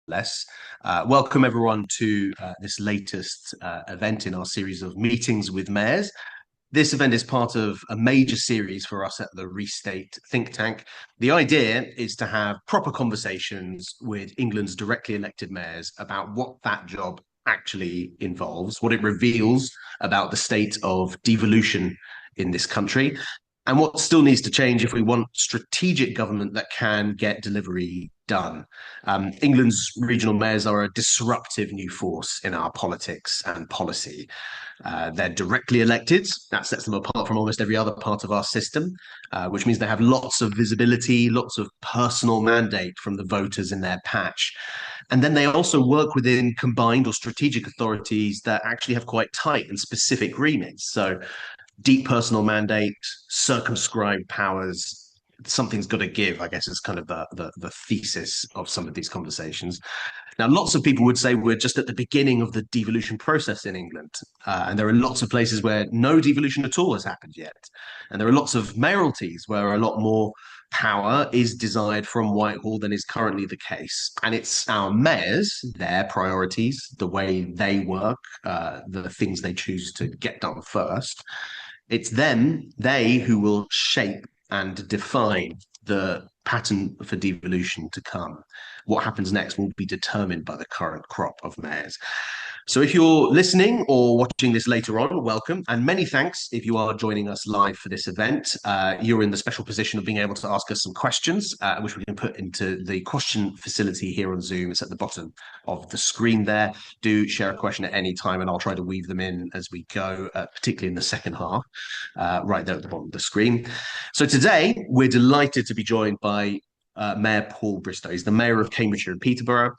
less. Welcome everyone to this latest event in our series of meetings with mayors. This event is part of a major series for us at the Restate think tank. The idea is to have proper conversations with England's directly elected mayors about what that job actually involves, what it reveals about the state of devolution in this country, and what still needs to change if we want strategic government that can get delivery done. England's regional mayors are a disruptive new force in our politics and policy. They're directly elected. That sets them apart from almost every other part of our system, which means they have lots of visibility, lots of personal mandate from the voters in their patch. And then they also work within combined or strategic authorities that actually have quite tight and specific remits. So deep personal mandate, circumscribed powers. Something's got to give, I guess, is kind of the thesis of some of these conversations. Now, lots of people would say we're just at the beginning of the devolution process in England. And there are lots of places where no devolution at all has happened yet. And there are lots of mayoralties where a lot more power is desired from Whitehall than is currently the case. And it's our mayors, their priorities, the way they work, the things they choose to get done first. It's they who will shape and define the pattern for devolution to come. What happens next will be determined by the current crop of mayors. So if you're listening or watching this later on, welcome. And many thanks if you are joining us live for this event. You're in the special position of being able to ask us some questions, which we can put into the question facility here on Zoom. It's at the bottom of the screen there. Do share a question at any time, and I'll try to weave them in as we go, particularly in the second half, right there at the bottom of the screen. So today, we're delighted to be joined by Mayor Paul Bristow. He's the mayor of Cambridgeshire and Peterborough.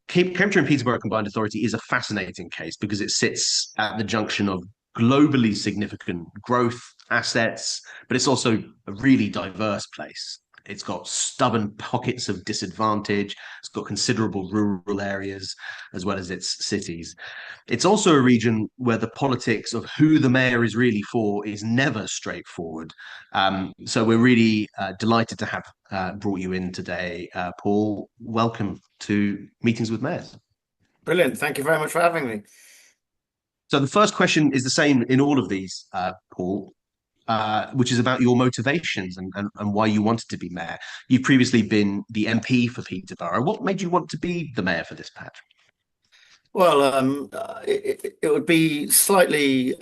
Cambridgeshire and Peterborough Combined Authority is a fascinating case because it sits at the junction of globally significant growth assets, but it's also a really diverse place. It's got stubborn pockets of disadvantage. It's got considerable rural areas as well as its cities. It's also a region where the politics of who the mayor is really for is never straightforward. So we're really delighted to have brought you in today, Paul. Welcome to Meetings with Mayors. Brilliant. Thank you very much for having me. So the first question is the same in all of these, Paul, which is about your motivations and why you wanted to be mayor. You've previously been the MP for Peterborough. What made you want to be the mayor for this patch? Well, it would be slightly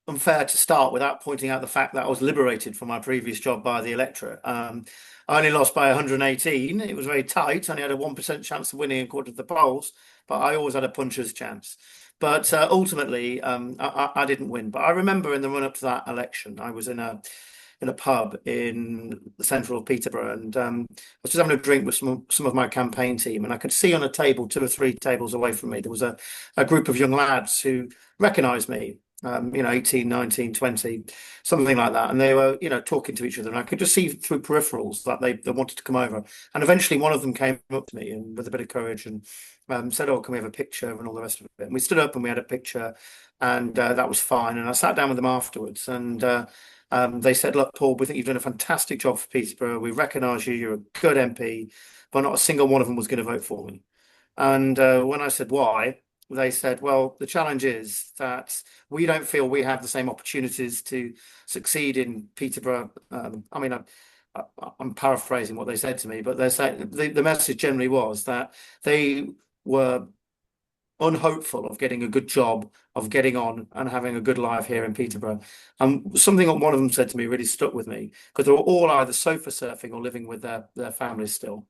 unfair to start without pointing out the fact that I was liberated from my previous job by the electorate. I only lost by 118. It was very tight. I only had a 1% chance of winning according to the polls, but I always had a puncher's chance. But ultimately, I didn't win. But I remember in the run-up to that election, I was in a pub in the centre of Peterborough, and I was just having a drink with some of my campaign team, and I could see on a table 2 or 3 tables away from me, there was a group of young lads who recognised me. 18, 19, 20, something like that. And they were, talking to each other. And I could just see through peripherals that they wanted to come over. And eventually one of them came up to me and with a bit of courage and said, "Oh, can we have a picture?" and all the rest of it. And we stood up and we had a picture, and that was fine. And I sat down with them afterwards, and they said, "Look, Paul, we think you've done a fantastic job for Peterborough. We recognise you. You're a good MP," but not a single one of them was going to vote for me. And when I said why, they said, "Well, the challenge is that we don't feel we have the same opportunities to succeed in Peterborough." I'm paraphrasing what they said to me, but they're saying the message generally was that they were unhopeful of getting a good job, of getting on and having a good life here in Peterborough. And something that one of them said to me really stuck with me, because they were all either sofa surfing or living with their families still.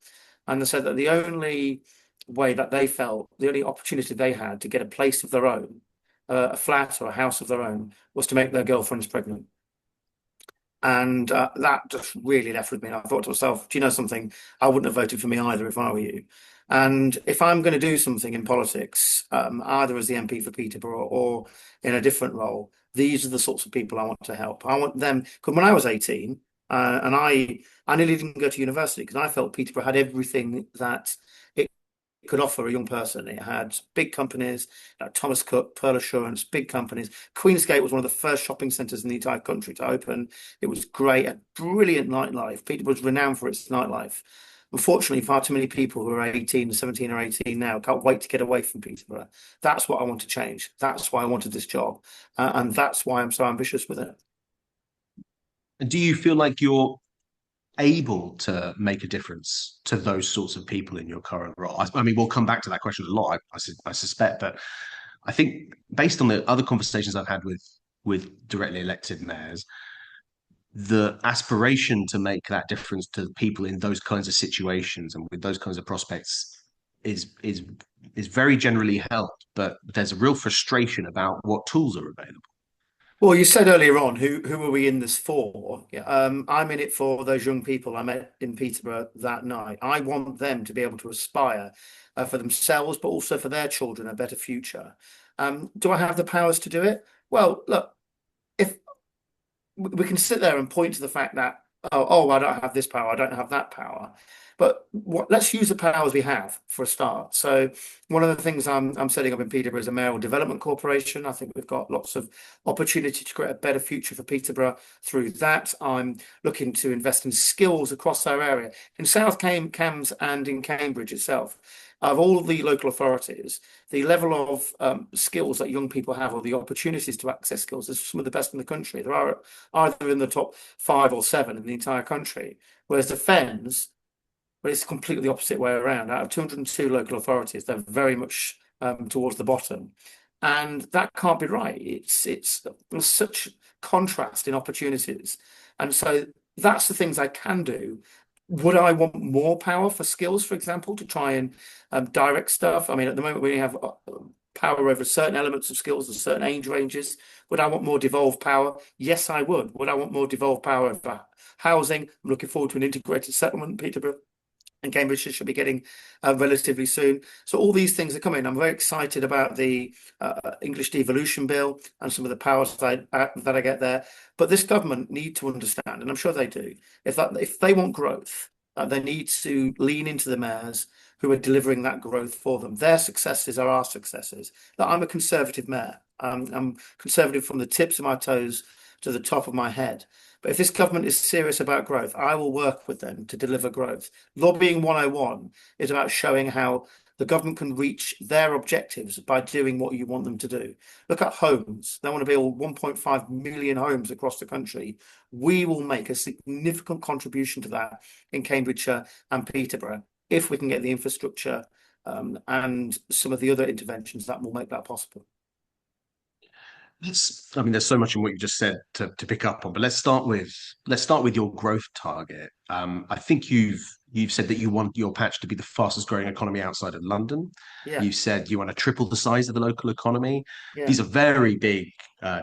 And they said that the only way that they felt, the only opportunity they had to get a place of their own, a flat or a house of their own, was to make their girlfriends pregnant. And that just really left with me. And I thought to myself, do you know something? I wouldn't have voted for me either if I were you. And if I'm going to do something in politics, either as the MP for Peterborough or in a different role, these are the sorts of people I want to help. I want them, because when I was 18, and I nearly didn't go to university because I felt Peterborough had everything that it could offer a young person. It had big companies, Thomas Cook, Pearl Assurance, big companies. Queensgate was one of the first shopping centres in the entire country to open. It was great, a brilliant nightlife. Peterborough was renowned for its nightlife. Unfortunately, far too many people who are 18, 17 or 18 now can't wait to get away from Peterborough. That's what I want to change. That's why I wanted this job. And that's why I'm so ambitious with it. And do you feel like you're able to make a difference to those sorts of people in your current role? I mean, we'll come back to that question a lot, I suspect, but I think based on the other conversations I've had with directly elected mayors, the aspiration to make that difference to people in those kinds of situations and with those kinds of prospects is is is very generally held, but there's a real frustration about what tools are available. Well, you said earlier on, who are we in this for? Yeah, I'm in it for those young people I met in Peterborough that night. I want them to be able to aspire for themselves, but also for their children, a better future. Do I have the powers to do it? Well, look, if we can sit there and point to the fact that I don't have this power, I don't have that power. But let's use the powers we have for a start. So one of the things I'm setting up in Peterborough is a mayoral development corporation. I think we've got lots of opportunity to create a better future for Peterborough through that. I'm looking to invest in skills across our area in South Cambs and in Cambridge itself. Of all of the local authorities, the level of skills that young people have, or the opportunities to access skills, is some of the best in the country. There are either in the top 5 or 7 in the entire country, whereas the Fens, but it's completely the opposite way around. Out of 202 local authorities, they're very much towards the bottom, and that can't be right. It's there's such contrast in opportunities, and so that's the things I can do. Would I want more power for skills, for example, to try and direct stuff? I mean, at the moment we have power over certain elements of skills and certain age ranges. Would I want more devolved power? Yes, I would. Would I want more devolved power over housing? I'm looking forward to an integrated settlement in Peterborough and Cambridgeshire should be getting relatively soon. So all these things are coming. I'm very excited about the English devolution bill and some of the powers that I get there. But this government need to understand, and I'm sure they do, if they want growth, they need to lean into the mayors who are delivering that growth for them. Their successes are our successes. Now, I'm a Conservative mayor. I'm Conservative from the tips of my toes to the top of my head. But if this government is serious about growth, I will work with them to deliver growth. Lobbying 101 is about showing how the government can reach their objectives by doing what you want them to do. Look at homes. They want to build 1.5 million homes across the country. We will make a significant contribution to that in Cambridgeshire and Peterborough if we can get the infrastructure and some of the other interventions that will make that possible. I mean, there's so much in what you just said to pick up on, but let's start with your growth target. I think you've said that you want your patch to be the fastest growing economy outside of London. Yeah, You said you want to triple the size of the local economy. yeah. These are very big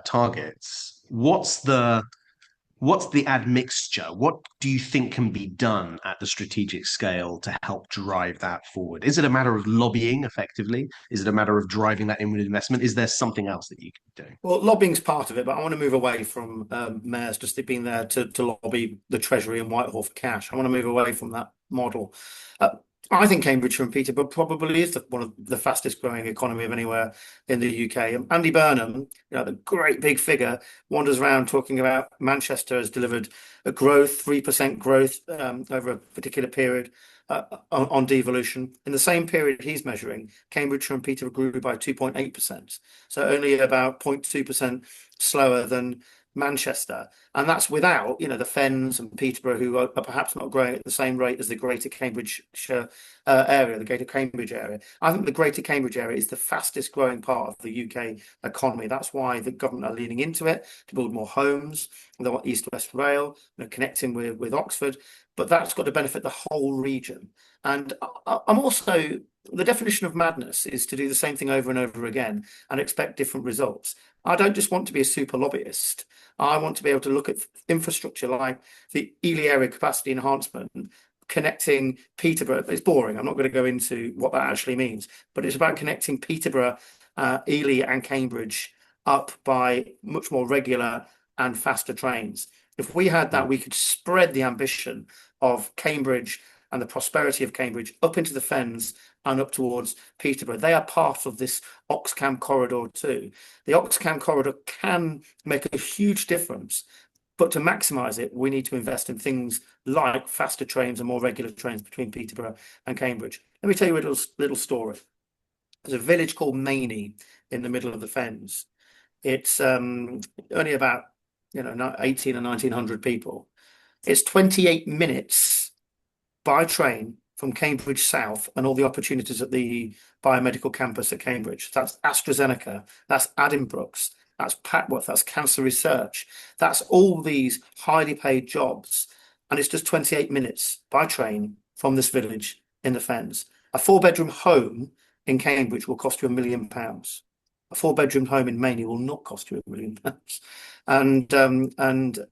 targets. What's the admixture? What do you think can be done at the strategic scale to help drive that forward? Is it a matter of lobbying effectively? Is it a matter of driving that inward investment? Is there something else that you can do? Well, lobbying's part of it, but I want to move away from mayors just being there to lobby the Treasury and Whitehall for cash. I want to move away from that model. Uh, I think Cambridge and Peterborough probably is one of the fastest growing economy of anywhere in the UK. Andy Burnham, the great big figure, wanders around talking about Manchester has delivered a growth, 3% growth over a particular period on devolution. In the same period he's measuring, Cambridge and Peterborough grew by 2.8%. So only about 0.2% slower than Manchester. And that's without, the Fens and Peterborough, who are perhaps not growing at the same rate as the Greater Cambridgeshire area, the Greater Cambridge area. I think the Greater Cambridge area is the fastest growing part of the UK economy. That's why the government are leaning into it to build more homes. They want East-West Rail, connecting with Oxford. But that's got to benefit the whole region. And I'm also, the definition of madness is to do the same thing over and over again and expect different results. I don't just want to be a super lobbyist. I want to be able to look at infrastructure like the Ely area capacity enhancement, connecting Peterborough. It's boring. I'm not going to go into what that actually means, but it's about connecting Peterborough, Ely, and Cambridge up by much more regular and faster trains. If we had that, we could spread the ambition of Cambridge and the prosperity of Cambridge up into the Fens and up towards Peterborough. They are part of this Oxcam corridor too. The Oxcam corridor can make a huge difference But to maximise it, we need to invest in things like faster trains and more regular trains between Peterborough and Cambridge. Let me tell you a little story. There's a village called Mainey in the middle of the Fens. It's only about 18 or 1900 people. It's 28 minutes by train from Cambridge South and all the opportunities at the biomedical campus at Cambridge. That's AstraZeneca, that's Addenbrooke's, that's Patworth, that's cancer research. That's all these highly paid jobs. And it's just 28 minutes by train from this village in the Fens. A four-bedroom home in Cambridge will cost you £1 million. A four-bedroom home in Mainey will not cost you £1 million. And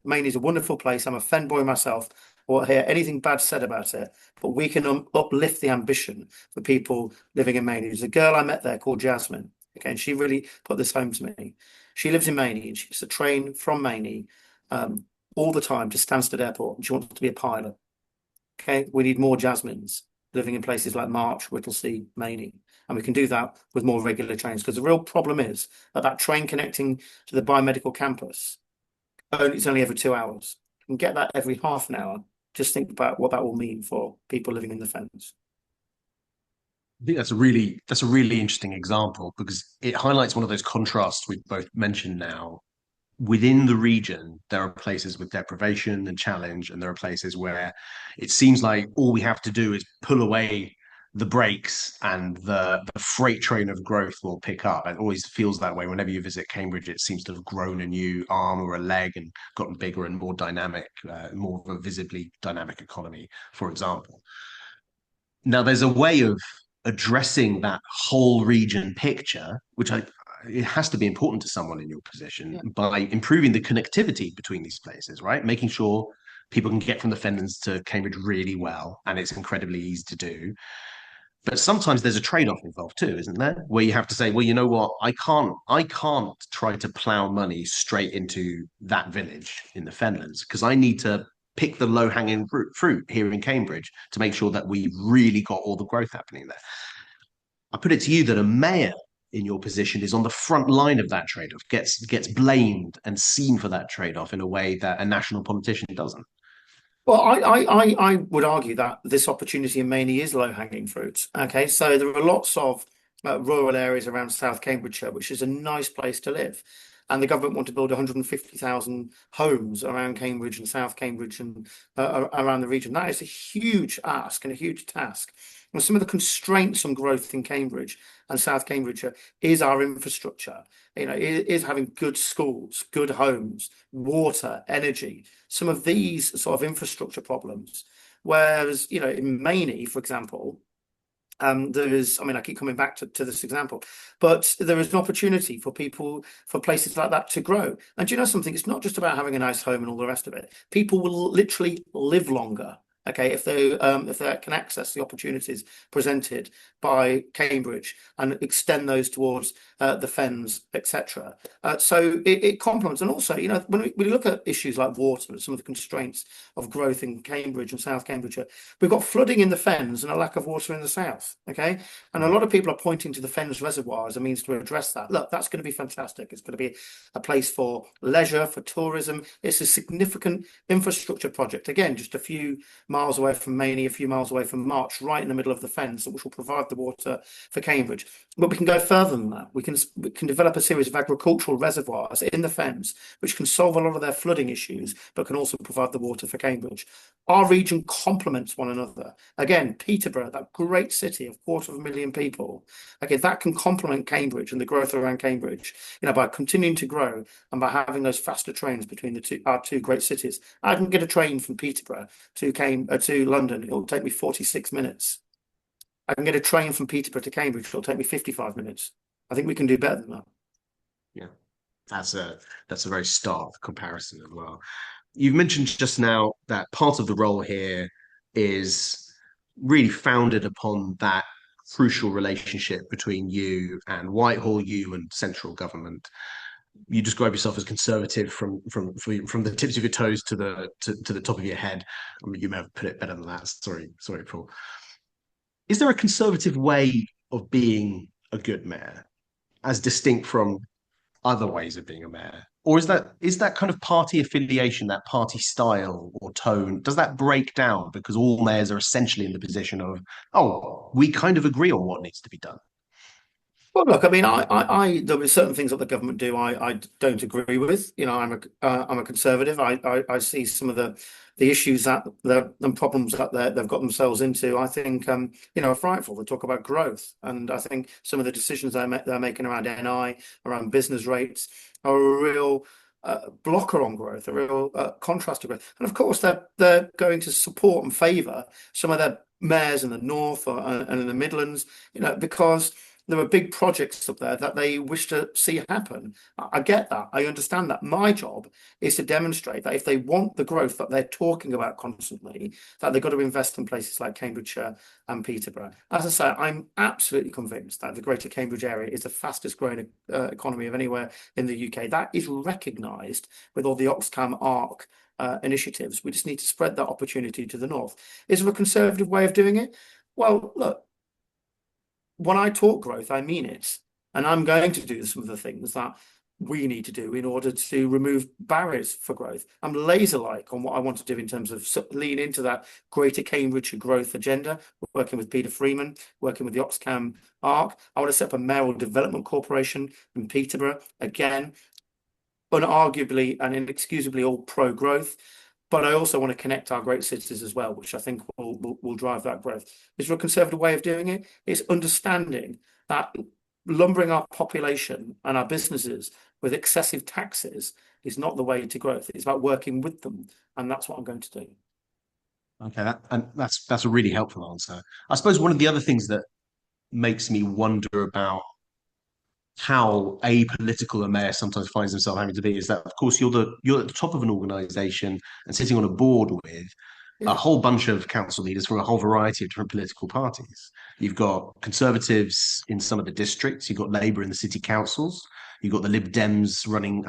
Mainey is a wonderful place. I'm a Fen boy myself. I won't hear anything bad said about it, but we can uplift the ambition for people living in Mainey. There's a girl I met there called Jasmine. Okay, and she really put this home to me. She lives in Mainey and she gets a train from Mainey all the time to Stansted Airport, and she wants to be a pilot. Okay, we need more Jasmines living in places like March, Whittlesea, Mainey. And we can do that with more regular trains, because the real problem is that train connecting to the biomedical campus, it's only every 2 hours. You can get that every half an hour. Just think about what that will mean for people living in the Fens. I think that's a really interesting example because it highlights one of those contrasts we've both mentioned now. Within the region, there are places with deprivation and challenge, and there are places where it seems like all we have to do is pull away the brakes and the freight train of growth will pick up. It always feels that way. Whenever you visit Cambridge, it seems to have grown a new arm or a leg and gotten bigger and more dynamic, more of a visibly dynamic economy, for example. Now, there's a way of addressing that whole region picture, which it has to be important to someone in your position by improving the connectivity between these places, right? Making sure people can get from the Fens to Cambridge really well, and it's incredibly easy to do. But sometimes there's a trade-off involved too, isn't there? Where you have to say, well, you know what, I can't try to plow money straight into that village in the Fenlands because I need to pick the low-hanging fruit here in Cambridge to make sure that we really got all the growth happening there. I put it to you that a mayor in your position is on the front line of that trade-off, gets blamed and seen for that trade-off in a way that a national politician doesn't. Well, I would argue that this opportunity in Mainey is low-hanging fruit. Okay, so there are lots of rural areas around South Cambridgeshire, which is a nice place to live. And the government want to build 150,000 homes around Cambridge and South Cambridge and around the region. That is a huge ask and a huge task. And some of the constraints on growth in Cambridge and South Cambridgeshire is our infrastructure. It is having good schools, good homes, water, energy, some of these sort of infrastructure problems. Whereas, in Mainey, for example, there is, I keep coming back to this example, but there is an opportunity for people, for places like that to grow. And do you know something? It's not just about having a nice home and all the rest of it. People will literally live longer. Okay, if they can access the opportunities presented by Cambridge and extend those towards the Fens, etc. So it complements, and also, when we look at issues like water and some of the constraints of growth in Cambridge and South Cambridgeshire, we've got flooding in the Fens and a lack of water in the south. Okay, and a lot of people are pointing to the Fens Reservoir as a means to address that. Look, that's going to be fantastic. It's going to be a place for leisure, for tourism. It's a significant infrastructure project. Again, just a few miles away from Mainey, a few miles away from March, right in the middle of the Fens, which will provide the water for Cambridge. But we can go further than that. We can develop a series of agricultural reservoirs in the Fens, which can solve a lot of their flooding issues, but can also provide the water for Cambridge. Our region complements one another. Again, Peterborough, that great city of 250,000 people, okay, that can complement Cambridge and the growth around Cambridge, by continuing to grow and by having those faster trains between our two great cities. I can get a train from Peterborough to London. It'll take me 46 minutes. I can get a train from Peterborough to Cambridge. It'll take me 55 minutes. I think we can do better than that. Yeah, that's a very stark comparison as well. You've mentioned just now that part of the role here is really founded upon that crucial relationship between you and Whitehall, you and central government. You describe yourself as conservative from the tips of your toes to the top of your head. You may have put it better than that. Sorry, Paul. Is there a conservative way of being a good mayor, as distinct from other ways of being a mayor? Or is that kind of party affiliation, that party style or tone, does that break down because all mayors are essentially in the position of, oh, we kind of agree on what needs to be done? Well, look, I mean, there are certain things that the government do I don't agree with. You know, I'm a conservative. I see some of the issues and problems that they've got themselves into. I think are frightful. They talk about growth, and I think some of the decisions they're making around NI, around business rates, are a real blocker on growth, a real contrast to growth. And of course, they're going to support and favour some of their mayors in the north and in the Midlands, because there are big projects up there that they wish to see happen. I get that. I understand that. My job is to demonstrate that if they want the growth that they're talking about constantly, that they've got to invest in places like Cambridgeshire and Peterborough. As I say, I'm absolutely convinced that the Greater Cambridge area is the fastest growing economy of anywhere in the UK. That is recognised with all the Oxfam ARC initiatives. We just need to spread that opportunity to the north. Is there a conservative way of doing it? Well, look, when I talk growth, I mean it. And I'm going to do some of the things that we need to do in order to remove barriers for growth. I'm laser-like on what I want to do in terms of lean into that Greater Cambridge growth agenda, working with Peter Freeman, working with the Oxfam ARC. I want to set up a mayoral development corporation in Peterborough, again, unarguably and inexcusably all pro-growth. But I also want to connect our great cities as well, which I think will drive that growth. Is there a conservative way of doing it? It's understanding that lumbering our population and our businesses with excessive taxes is not the way to growth. It's about working with them, and that's what I'm going to do. Okay, that's a really helpful answer. I suppose one of the other things that makes me wonder about how apolitical a mayor sometimes finds himself having to be is that, of course, you're at the top of an organization and sitting on a board with a Yeah. whole bunch of council leaders from a whole variety of different political parties. You've got Conservatives in some of the districts, you've got Labour in the city councils, you've got the Lib Dems running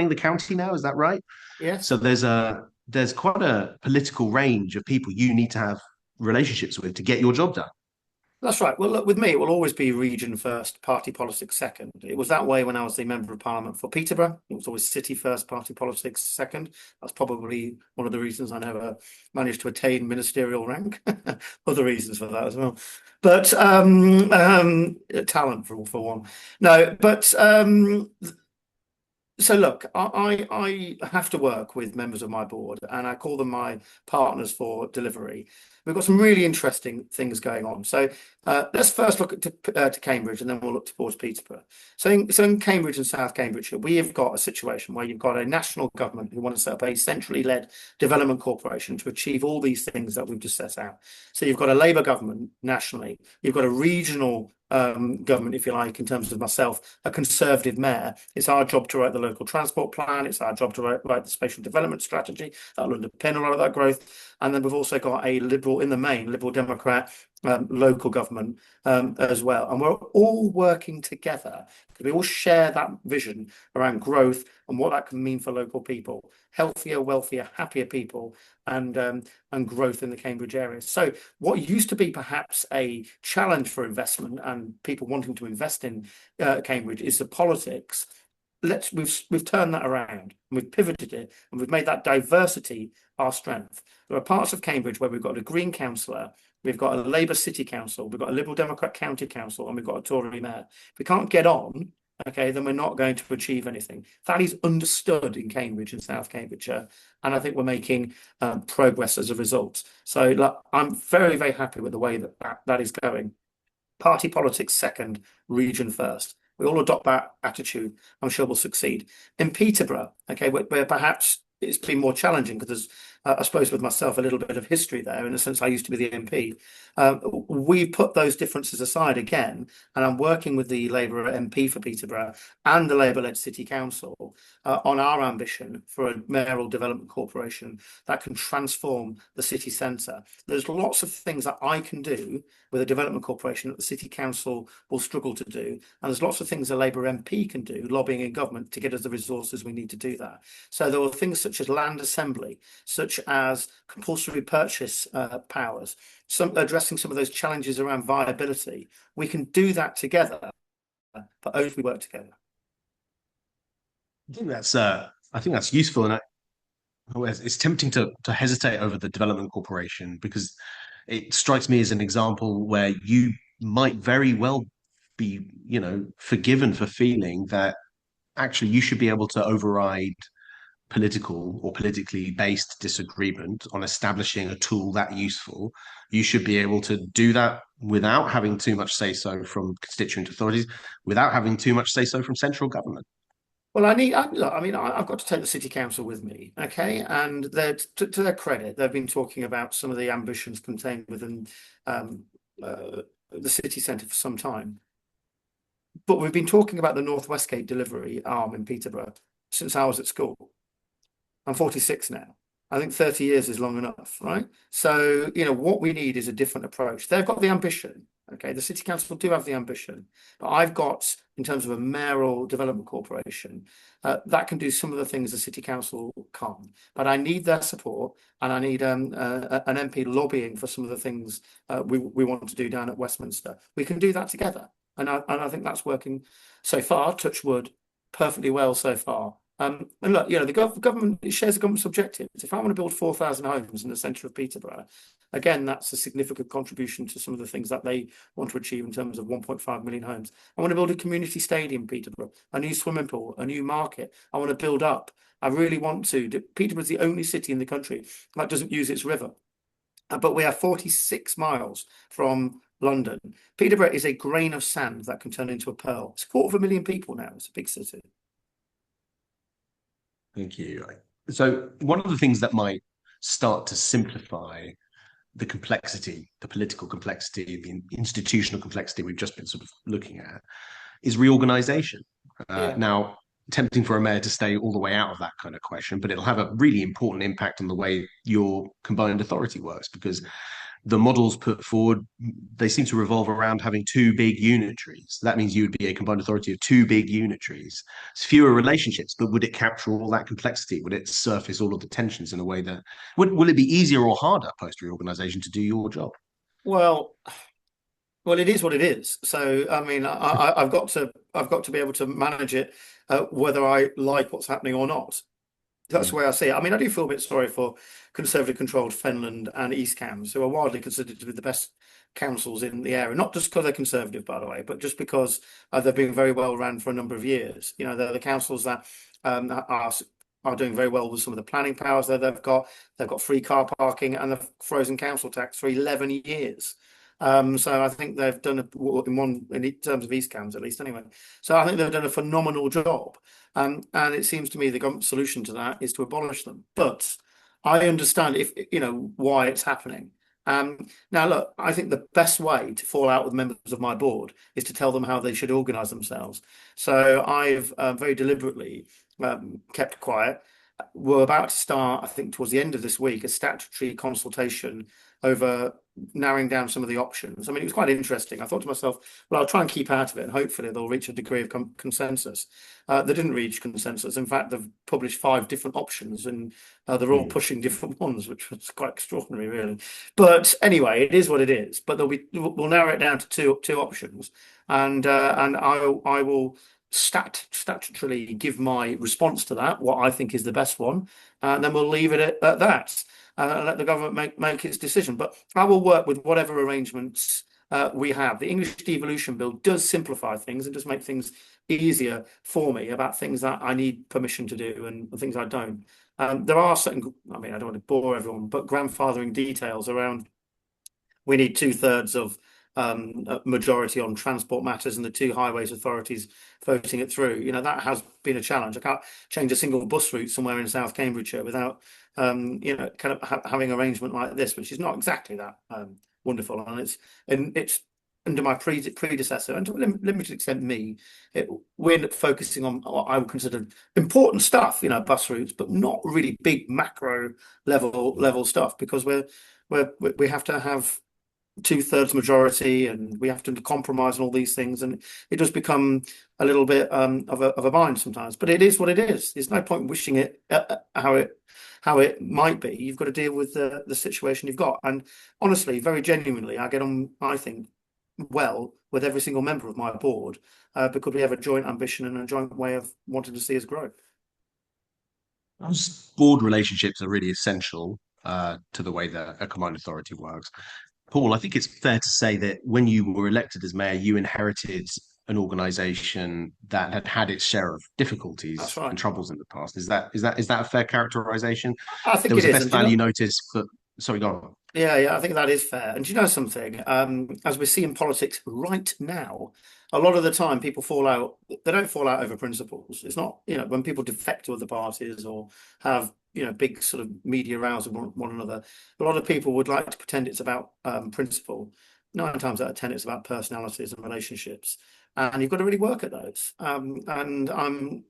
the county now, is that right? Yes. So there's quite a political range of people you need to have relationships with to get your job done. That's right. Well, look, with me, it will always be region first, party politics second. It was that way when I was the Member of Parliament for Peterborough. It was always city first, party politics second. That's probably one of the reasons I never managed to attain ministerial rank. Other reasons for that as well. But talent for one. No, but so look, I have to work with members of my board, and I call them my partners for delivery. We've got some really interesting things going on. So let's first look to Cambridge, and then we'll look towards Peterborough. So in Cambridge and South Cambridgeshire, we have got a situation where you've got a national government who want to set up a centrally led development corporation to achieve all these things that we've just set out. So you've got a Labour government nationally, you've got a regional government, if you like, in terms of myself, a Conservative mayor. It's our job to write the local transport plan. It's our job to write the spatial development strategy that will underpin a lot of that growth. And then we've also got a Liberal, in the main, Liberal Democrat local government as well. And we're all working together because we all share that vision around growth and what that can mean for local people. Healthier, wealthier, happier people, and growth in the Cambridge area. So what used to be perhaps a challenge for investment and people wanting to invest in Cambridge is the politics. We've turned that around, and we've pivoted it, and we've made that diversity our strength. There are parts of Cambridge where we've got a Green councillor, we've got a Labour city council, we've got a Liberal Democrat county council, and we've got a Tory mayor. If we can't get on, okay, then we're not going to achieve anything. That is understood in Cambridge and South Cambridgeshire, and I think we're making progress as a result. So look, I'm very, very happy with the way that is going. Party politics second, region first. We all adopt that attitude. I'm sure we'll succeed. In Peterborough, okay, where perhaps it's been more challenging because there's, I suppose, with myself, a little bit of history there in the sense I used to be the MP. We put those differences aside again, and I'm working with the Labour MP for Peterborough and the Labour-led City Council on our ambition for a mayoral development corporation that can transform the city centre. There's lots of things that I can do with a development corporation that the City Council will struggle to do, and there's lots of things a Labour MP can do, lobbying in government, to get us the resources we need to do that. So there are things such as land assembly, such as compulsory purchase powers, addressing some of those challenges around viability. We can do that together, but only if we work together. I think that's useful, and it's tempting to hesitate over the development corporation because it strikes me as an example where you might very well be, forgiven for feeling that actually you should be able to override political or politically based disagreement on establishing a tool that useful. You should be able to do that without having too much say so from constituent authorities, without having too much say so from central government. Well, look, I mean, I've got to take the city council with me, okay? And to their credit, they've been talking about some of the ambitions contained within um, the city centre for some time. But we've been talking about the North Westgate delivery arm in Peterborough since I was at school. I'm 46 now. I think 30 years is long enough, right? So, what we need is a different approach. They've got the ambition, okay? The City Council do have the ambition, but I've got, in terms of a mayoral development corporation, that can do some of the things the City Council can't. But I need their support, and I need an MP lobbying for some of the things we want to do down at Westminster. We can do that together, and I think that's working so far. Touch wood, perfectly well so far. And look, the government shares the government's objectives. If I want to build 4,000 homes in the centre of Peterborough, again, that's a significant contribution to some of the things that they want to achieve in terms of 1.5 million homes. I want to build a community stadium in Peterborough, a new swimming pool, a new market. I want to build up. I really want to. Peterborough's the only city in the country that doesn't use its river. But we are 46 miles from London. Peterborough is a grain of sand that can turn into a pearl. It's 250,000 people now. It's a big city. Thank you. So, one of the things that might start to simplify the complexity, the political complexity, the institutional complexity we've just been sort of looking at, is reorganization. Yeah. Now, tempting for a mayor to stay all the way out of that kind of question, but it'll have a really important impact on the way your combined authority works because the models put forward, they seem to revolve around having two big unitaries. That means you would be a combined authority of two big unitaries. It's fewer relationships, but would it capture all that complexity? Would it surface all of the tensions in a way that will it be easier or harder post reorganization to do your job? Well, it is what it is. So, I mean, I've got to be able to manage it, whether I like what's happening or not. That's the Mm. way I see it. I mean, I do feel a bit sorry for Conservative-controlled Fenland and East Cams, who are widely considered to be the best councils in the area. Not just because they're Conservative, by the way, but just because they've been very well run for a number of years. They're the councils that are doing very well with some of the planning powers that they've got. They've got free car parking and the frozen council tax for 11 years. So I think they've done in terms of East Cams at least anyway. So I think they've done a phenomenal job. And it seems to me the government solution to that is to abolish them. But I understand if why it's happening. Now, look, I think the best way to fall out with members of my board is to tell them how they should organise themselves. So I've very deliberately kept quiet. We're about to start, I think, towards the end of this week, a statutory consultation over narrowing down some of the options. I mean, it was quite interesting. I thought to myself, well, I'll try and keep out of it, and hopefully they'll reach a degree of consensus. They didn't reach consensus. In fact, they've published 5 different options, and they're all pushing different ones, which was quite extraordinary, really. But anyway, it is what it is. But we'll narrow it down to two options, and I will statutorily give my response to that, what I think is the best one, and then we'll leave it at that and let the government make its decision. But I will work with whatever arrangements we have. The English devolution bill does simplify things and does make things easier for me about things that I need permission to do and things I don't. There are certain, I mean, I don't want to bore everyone, but grandfathering details around we need 2/3 of a majority on transport matters and the 2 highways authorities voting it through. That has been a challenge. I can't change a single bus route somewhere in South Cambridgeshire without, kind of having an arrangement like this, which is not exactly that wonderful. And it's under my predecessor, and to a limited extent me, we're focusing on what I would consider important stuff, bus routes, but not really big macro level stuff because we have to have 2/3 majority, and we have to compromise on all these things, and it does become a little bit of a bind sometimes. But it is what it is. There's no point wishing it how it might be. You've got to deal with the situation you've got. And honestly, very genuinely, I get on, I think, well with every single member of my board because we have a joint ambition and a joint way of wanting to see us grow. Those board relationships are really essential to the way that a combined authority works. Paul, I think it's fair to say that when you were elected as mayor, you inherited an organisation that had had its share of That's difficulties right. and troubles in the past. Is that a fair characterisation? I There think it was a is. best And do you value know, notice for. Sorry, go on. yeah, yeah, I think that is fair. And do you know something? As we see in politics right now, a lot of the time people fall out, they don't fall out over principles. It's not, when people defect to other parties or have, big sort of media rows with one another, a lot of people would like to pretend it's about principle. 9 times out of 10, it's about personalities and relationships. And you've got to really work at those. And I'm,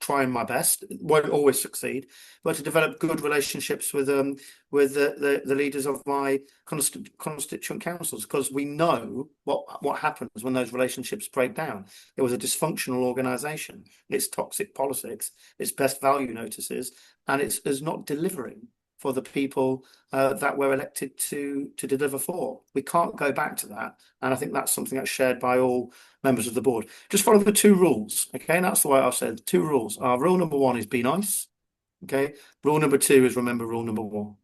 trying my best. It won't always succeed, but to develop good relationships with the leaders of my constituent councils, because we know what happens when those relationships break down. It was a dysfunctional organisation. It's toxic politics. It's best value notices, and it's not delivering for the people that we're elected to deliver for. We can't go back to that, and I think that's something that's shared by all members of the board. Just follow the two rules, okay? And that's the way I've said. Two rules. Rule number one is be nice, okay? Rule number two is remember rule number one.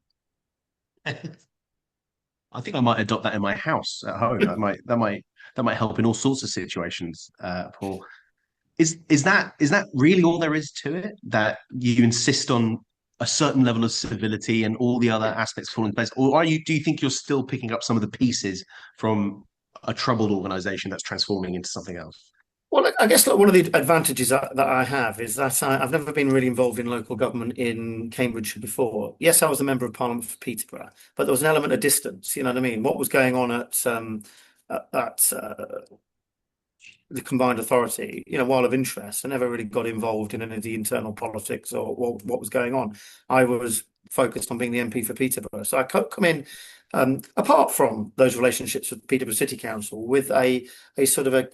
I think I might adopt that in my house at home. That might help in all sorts of situations, Paul. Is that really all there is to it? That you insist on a certain level of civility and all the other aspects fall in place, or do you think you're still picking up some of the pieces from a troubled organization that's transforming into something else? Well, I guess one of the advantages that I have is that I've never been really involved in local government in Cambridgeshire before. Yes, I was a member of Parliament for Peterborough, but there was an element of distance. You know what I mean? What was going on at the combined authority, while of interest, I never really got involved in any of the internal politics or what was going on. I was focused on being the MP for Peterborough. So I come in, apart from those relationships with Peterborough City Council, with a sort of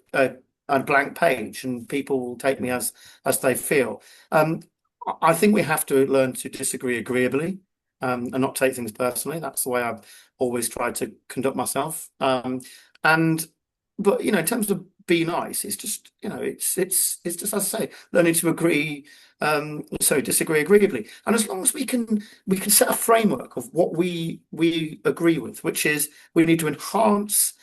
a blank page, and people will take me as they feel. I think we have to learn to disagree agreeably, and not take things personally. That's the way I've always tried to conduct myself. And but in terms of be nice, it's just it's just, as I say, learning to agree, sorry, disagree agreeably. And as long as we can set a framework of what we agree with, which is we need to enhance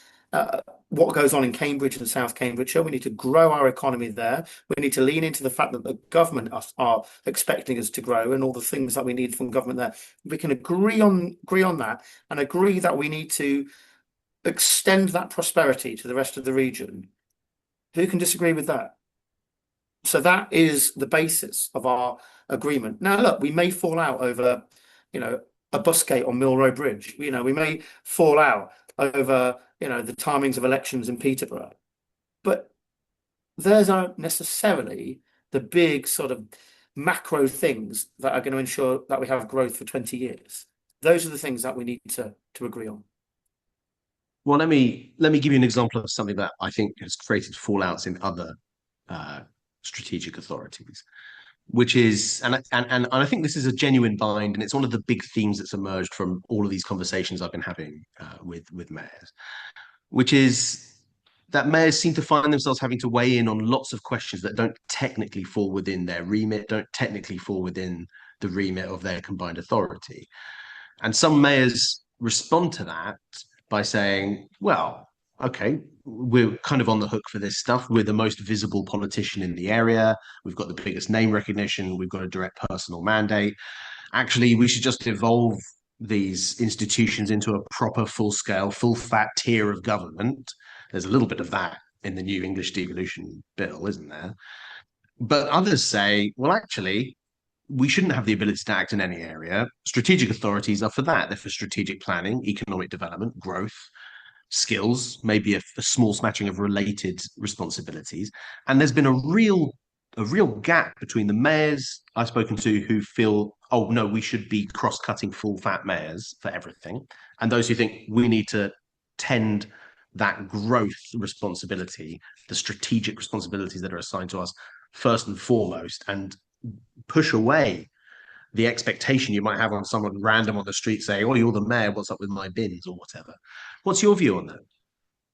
what goes on in Cambridge and South Cambridgeshire. We need to grow our economy there. We need to lean into the fact that the government are expecting us to grow, and all the things that we need from government there. We can agree on that, and agree that we need to extend that prosperity to the rest of the region. Who can disagree with that? So that is the basis of our agreement. Now, look, we may fall out over, a bus gate on Mill Road Bridge. We may fall out over, the timings of elections in Peterborough. But those aren't necessarily the big sort of macro things that are going to ensure that we have growth for 20 years. Those are the things that we need to agree on. Well, let me give you an example of something that I think has created fallouts in other uh, strategic authorities, which is, and I think this is a genuine bind, and it's one of the big themes that's emerged from all of these conversations I've been having with mayors, which is that mayors seem to find themselves having to weigh in on lots of questions that don't technically fall within their remit, don't technically fall within the remit of their combined authority. And some mayors respond to that by saying, well, okay, we're kind of on the hook for this stuff. We're the most visible politician in the area. We've got the biggest name recognition. We've got a direct personal mandate. Actually, we should just evolve these institutions into a proper, full scale, full fat tier of government. There's a little bit of that in the new English devolution bill, isn't there? But others say, well, actually, we shouldn't have the ability to act in any area. Strategic authorities are for that. They're for strategic planning, economic development, growth, skills, maybe a small smattering of related responsibilities. And there's been a real gap between the mayors I've spoken to who feel, oh no, we should be cross-cutting full fat mayors for everything, and those who think we need to tend that growth responsibility, the strategic responsibilities that are assigned to us first and foremost, and push away the expectation you might have on someone random on the street saying, "Oh, you're the mayor. What's up with my bins or whatever?" What's your view on that?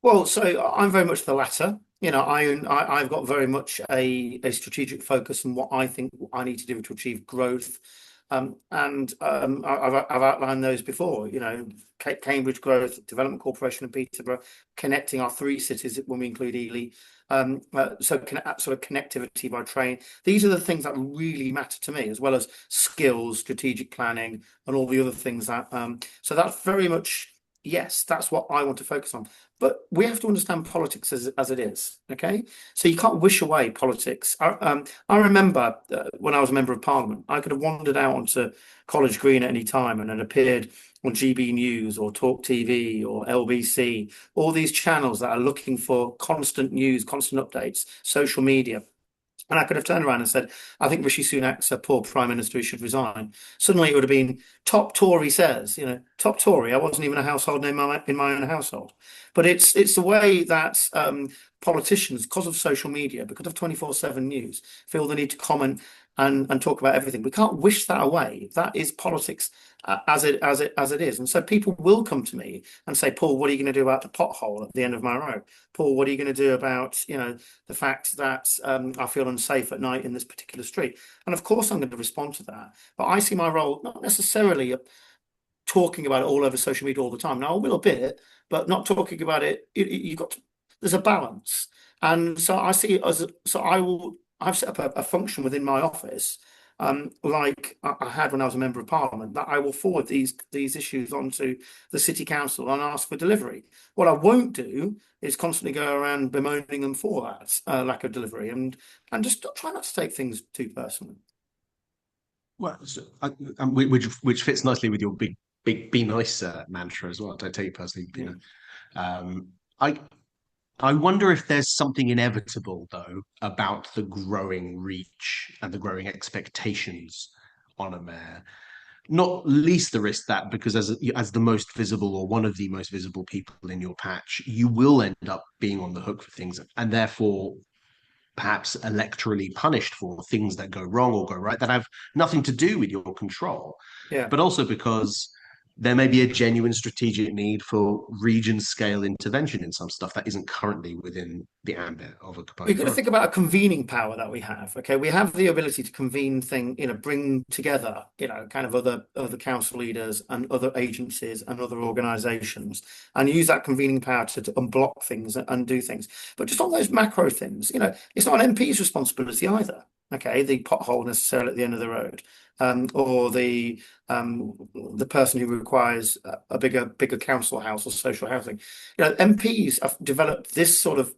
Well, so I'm very much the latter. I've got very much a strategic focus on what I think I need to do to achieve growth. I've outlined those before. Cambridge Growth, Development Corporation of Peterborough, connecting our three cities when we include Ely. Sort of connectivity by train. These are the things that really matter to me, as well as skills, strategic planning, and all the other things that. So that's very much, yes, that's what I want to focus on. But we have to understand politics as it is, okay? So you can't wish away politics. I remember when I was a member of Parliament, I could have wandered out onto College Green at any time and had appeared on GB News or Talk TV or LBC, all these channels that are looking for constant news, constant updates, social media. And I could have turned around and said, I think Rishi Sunak's a poor prime minister, he should resign. Suddenly it would have been top Tory says, top Tory. I wasn't even a household name in my own household. But it's the way that politicians, because of social media, because of 24/7 news, feel the need to comment and talk about everything. We can't wish that away. That is politics as it is. And so people will come to me and say, Paul, what are you going to do about the pothole at the end of my road? Paul, what are you going to do about, the fact that I feel unsafe at night in this particular street? And of course, I'm going to respond to that. But I see my role not necessarily talking about it all over social media all the time. Now, I will a bit, but not talking about it. There's a balance. And so I see it as, I've set up a function within my office, like I had when I was a member of Parliament, that I will forward these issues onto the City Council and ask for delivery. What I won't do is constantly go around bemoaning them for that lack of delivery, and just try not to take things too personally. Well, which fits nicely with your big be nice mantra as well. Don't take it personally, Um, I I wonder if there's something inevitable, though, about the growing reach and the growing expectations on a mayor. Not least the risk that because as the most visible or one of the most visible people in your patch, you will end up being on the hook for things, and therefore perhaps electorally punished for things that go wrong or go right that have nothing to do with your control, Yeah. but also because there may be a genuine strategic need for region scale intervention in some stuff that isn't currently within the ambit of a combined We've got to think authority. about a convening power that we have. Okay, we have the ability to convene bring together, kind of other council leaders and other agencies and other organisations, and use that convening power to unblock things and do things. But just on those macro things, it's not an MP's responsibility either. Okay, the pothole necessarily at the end of the road, or the person who requires a bigger council house or social housing. MPs have developed this sort of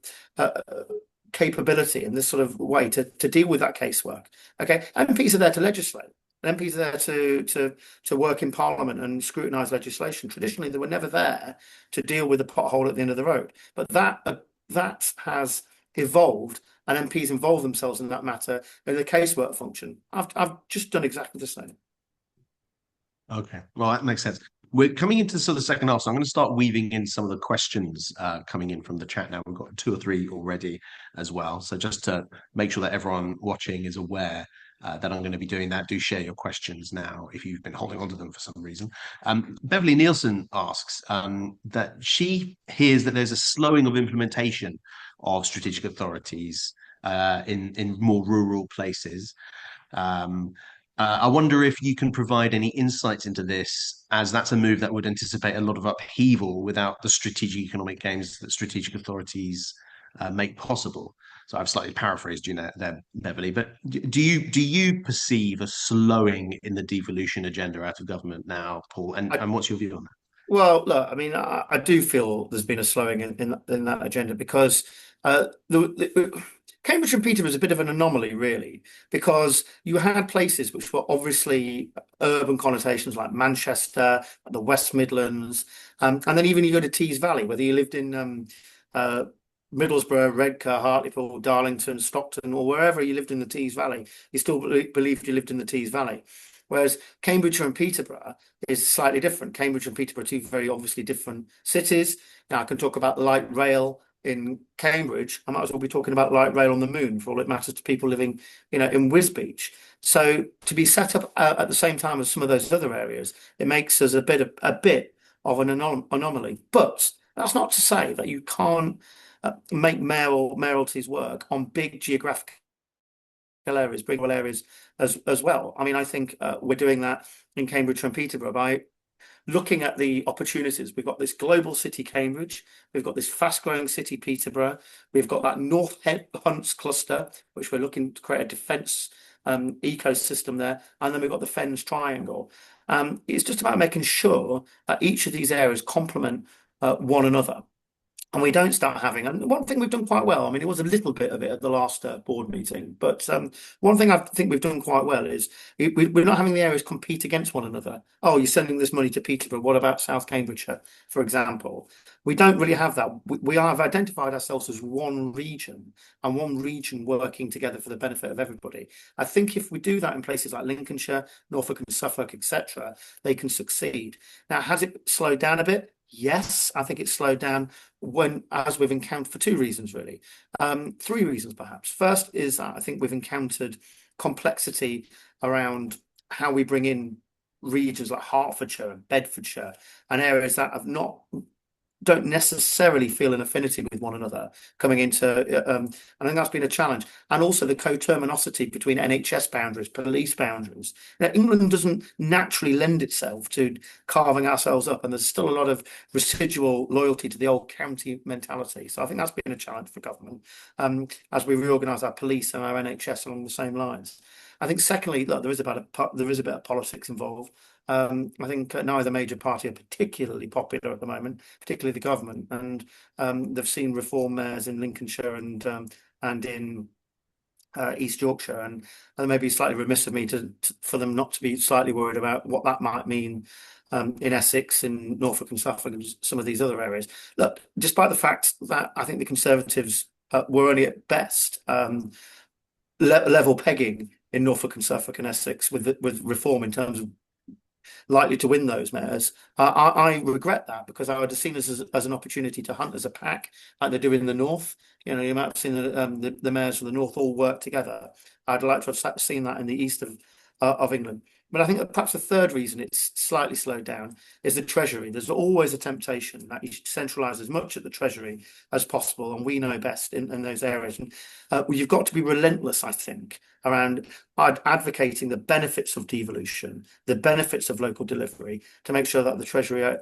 capability and this sort of way to deal with that casework. Okay, MPs are there to legislate. MPs are there to work in Parliament and scrutinise legislation. Traditionally, they were never there to deal with the pothole at the end of the road. But that has evolved, and MPs involve themselves in that matter in the casework function. I've just done exactly the same. Okay, well, that makes sense. We're coming into sort of the second half, so I'm going to start weaving in some of the questions coming in from the chat now. We've got two or three already as well. So just to make sure that everyone watching is aware that I'm going to be doing that, do share your questions now if you've been holding on to them for some reason. Beverly Nielsen asks that she hears that there's a slowing of implementation of strategic authorities in more rural places. I wonder if you can provide any insights into this, as that's a move that would anticipate a lot of upheaval without the strategic economic gains that strategic authorities make possible. So I've slightly paraphrased you there, Beverly. But do you perceive a slowing in the devolution agenda out of government now, Paul? And what's your view on that? Well, look, I mean, I do feel there's been a slowing in that agenda because Cambridge and Peterborough is a bit of an anomaly, really, because you had places which were obviously urban connotations like Manchester, the West Midlands, and then even you go to Tees Valley, whether you lived in Middlesbrough, Redcar, Hartlepool, Darlington, Stockton, or wherever you lived in the Tees Valley, you still believed you lived in the Tees Valley. Whereas Cambridgeshire and Peterborough is slightly different. Cambridge and Peterborough are two very obviously different cities. Now I can talk about light rail in Cambridge. I might as well be talking about light rail on the moon for all it matters to people living, in Wisbech. So to be set up at the same time as some of those other areas, it makes us a bit of an anomaly. But That's not to say that you can't make mayoralties work on big geographical areas, big areas as well. I mean, I think we're doing that in Cambridge and Peterborough by looking at the opportunities. We've got this global city, Cambridge. We've got this fast-growing city, Peterborough. We've got that North Hunts cluster, which we're looking to create a defence ecosystem there. And then we've got the Fens Triangle. It's just about making sure that each of these areas complement one another. And we don't start having, and one thing we've done quite well, I mean, it was a little bit of it at the last board meeting, but one thing I think we've done quite well is we're not having the areas compete against one another. Oh, you're sending this money to Peterborough. What about South Cambridgeshire, for example? We don't really have that. We have identified ourselves as one region and one region working together for the benefit of everybody. I think if we do that in places like Lincolnshire, Norfolk and Suffolk, etc., they can succeed. Now, has it slowed down a bit? Yes, I think it's slowed down as we've encountered for two reasons, really. Three reasons, perhaps. First is that I think we've encountered complexity around how we bring in regions like Hertfordshire and Bedfordshire and areas that don't necessarily feel an affinity with one another coming into, I think that's been a challenge. And also the coterminosity between NHS boundaries, police boundaries. Now, England doesn't naturally lend itself to carving ourselves up, and there's still a lot of residual loyalty to the old county mentality. So I think that's been a challenge for government as we reorganise our police and our NHS along the same lines. I think secondly, look, there is a bit of politics involved. I think neither major party are particularly popular at the moment, particularly the government, and they've seen reform mayors in Lincolnshire and in East Yorkshire, and it may be slightly remiss of me for them not to be slightly worried about what that might mean in Essex, in Norfolk and Suffolk, and some of these other areas. Look, despite the fact that I think the Conservatives were only at best level pegging in Norfolk and Suffolk and Essex with reform in terms of likely to win those mayors. I regret that because I would have seen this as an opportunity to hunt as a pack, like they do in the north. You know, you might have seen the mayors from the north all work together. I'd like to have seen that in the east of England. But I think that perhaps the third reason it's slightly slowed down is the Treasury. There's always a temptation that you should centralise as much at the Treasury as possible, and we know best in those areas. And you've got to be relentless, I think, around advocating the benefits of devolution, the benefits of local delivery, to make sure that the Treasury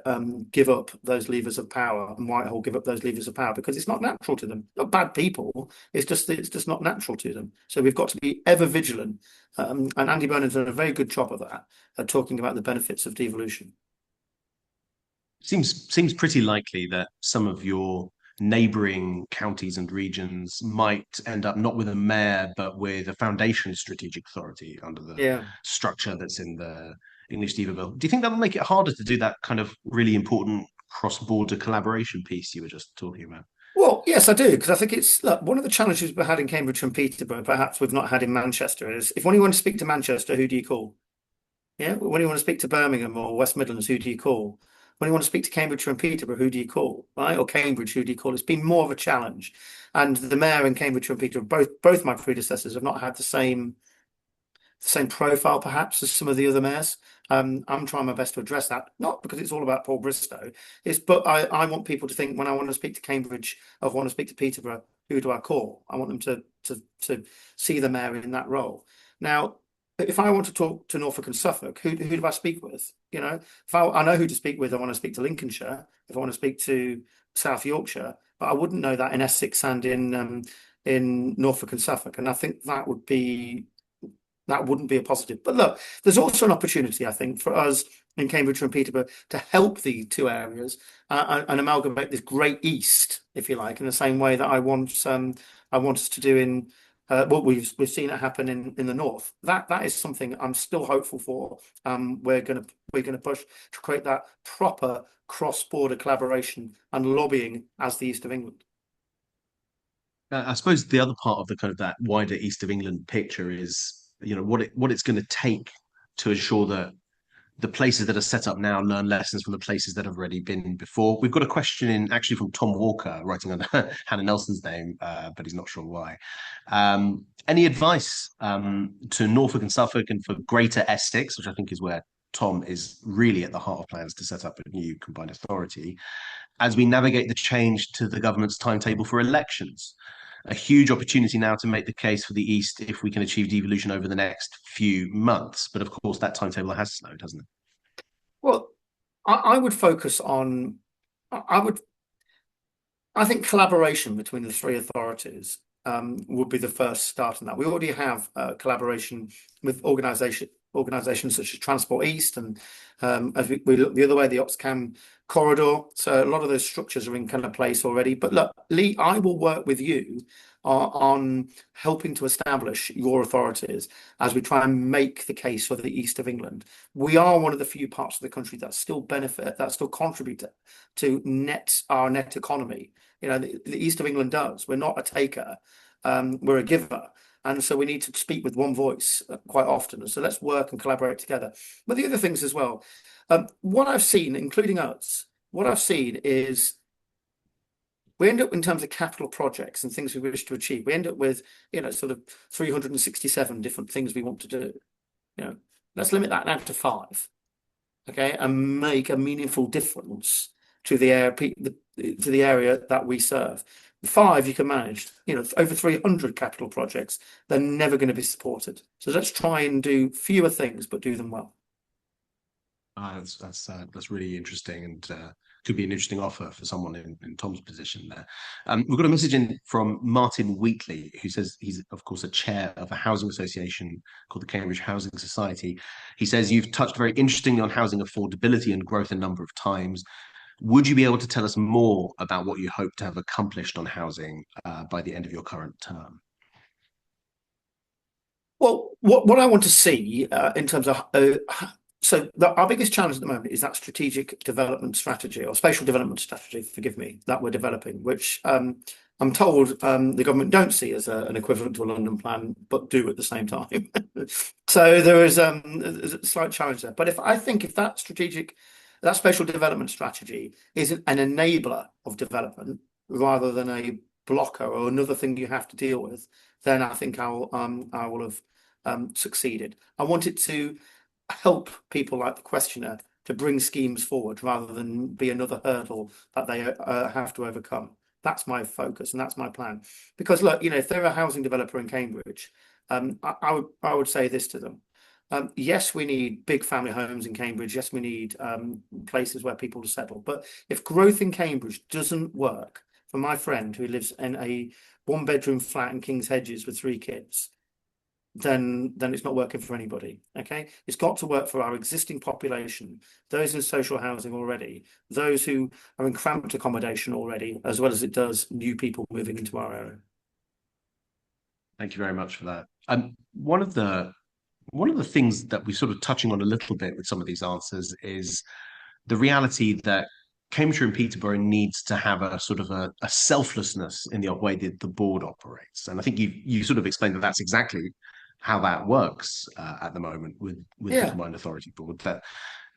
give up those levers of power and Whitehall give up those levers of power, because it's not natural to them. Not bad people, it's just not natural to them. So we've got to be ever vigilant. And Andy Burnham's done a very good job of that, talking about the benefits of devolution. Seems pretty likely that some of your neighbouring counties and regions might end up not with a mayor, but with a foundation strategic authority under the Yeah. structure that's in the English Devolution Bill. Do you think that will make it harder to do that kind of really important cross-border collaboration piece you were just talking about? Well, yes, I do, because I think it's look, one of the challenges we had in Cambridge and Peterborough, perhaps we've not had in Manchester, is if when you want to speak to Manchester, who do you call? Yeah, when you want to speak to Birmingham or West Midlands, who do you call? When you want to speak to Cambridge and Peterborough, who do you call? Right? Or Cambridge, who do you call? It's been more of a challenge. And the mayor in Cambridge and Peterborough, both my predecessors have not had the same profile perhaps as some of the other mayors. I'm trying my best to address that, not because it's all about Paul Bristow, but I want people to think when I want to speak to Cambridge, or if I want to speak to Peterborough, who do I call? I want them to see the mayor in that role. Now, if I want to talk to Norfolk and Suffolk, who do I speak with? You know, if I know who to speak with, I want to speak to Lincolnshire. If I want to speak to South Yorkshire, but I wouldn't know that in Essex and in Norfolk and Suffolk, and I think that wouldn't be a positive. But look, there's also an opportunity, I think, for us in Cambridge and Peterborough to help the two areas and amalgamate this great East, if you like, in the same way that I want us to do in what we've seen it happen in the north. That is something I'm still hopeful for. We're gonna push to create that proper cross-border collaboration and lobbying as the East of England. I suppose the other part of the kind of that wider East of England picture is, you know, what it's going to take to ensure that the places that are set up now learn lessons from the places that have already been before. We've got a question in actually from Tom Walker, writing under Hannah Nelson's name, but he's not sure why. Any advice to Norfolk and Suffolk and for Greater Essex, which I think is where Tom is really at the heart of plans to set up a new combined authority as we navigate the change to the government's timetable for elections. A huge opportunity now to make the case for the East if we can achieve devolution over the next few months. But of course, that timetable has slowed, hasn't it? Well, I would focus on, I would, I think collaboration between the three authorities would be the first start in that. We already have collaboration with organisations such as Transport East, and as we look the other way, the Oxcam corridor. So a lot of those structures are in kind of place already. But look, Lee, I will work with you on helping to establish your authorities as we try and make the case for the East of England. We are one of the few parts of the country that still benefit, that still contribute to our net economy. You know, the East of England does. We're not a taker, we're a giver. And so we need to speak with one voice quite often. So let's work and collaborate together. But the other things as well, what I've seen, including us, what I've seen is we end up in terms of capital projects and things we wish to achieve. We end up with, sort of 367 different things we want to do. Let's limit that down to 5, okay, and make a meaningful difference to the area that we serve. 5 you can manage. Over 300 capital projects, they're never going to be supported. So let's try and do fewer things, but do them well. That's really interesting, and could be an interesting offer for someone in Tom's position there. We've got a message in from Martin Wheatley, who says he's, of course, a chair of a housing association called the Cambridge Housing Society. He says, you've touched very interestingly on housing affordability and growth a number of times. Would you be able to tell us more about what you hope to have accomplished on housing by the end of your current term? Well, what I want to see in terms of our biggest challenge at the moment is that strategic development strategy, or spatial development strategy, forgive me, that we're developing, which I'm told the government don't see as an equivalent to a London plan, but do at the same time. So there is a slight challenge there. But if that spatial development strategy is an enabler of development rather than a blocker or another thing you have to deal with, then I think I will have succeeded. I want it to help people like the questioner to bring schemes forward rather than be another hurdle that they have to overcome. That's my focus and that's my plan. Because look, if they're a housing developer in Cambridge, I would say this to them. Yes, we need big family homes in Cambridge. Yes, we need places where people to settle. But if growth in Cambridge doesn't work for my friend who lives in a 1-bedroom flat in King's Hedges with 3 kids, then it's not working for anybody. Okay, it's got to work for our existing population, those in social housing already, those who are in cramped accommodation already, as well as it does new people moving into our area. Thank you very much for that. One of the things that we're sort of touching on a little bit with some of these answers is the reality that Cambridge and Peterborough needs to have a sort of a selflessness in the way that the board operates. And I think you sort of explained that that's exactly how that works at the moment with the Combined Authority Board. That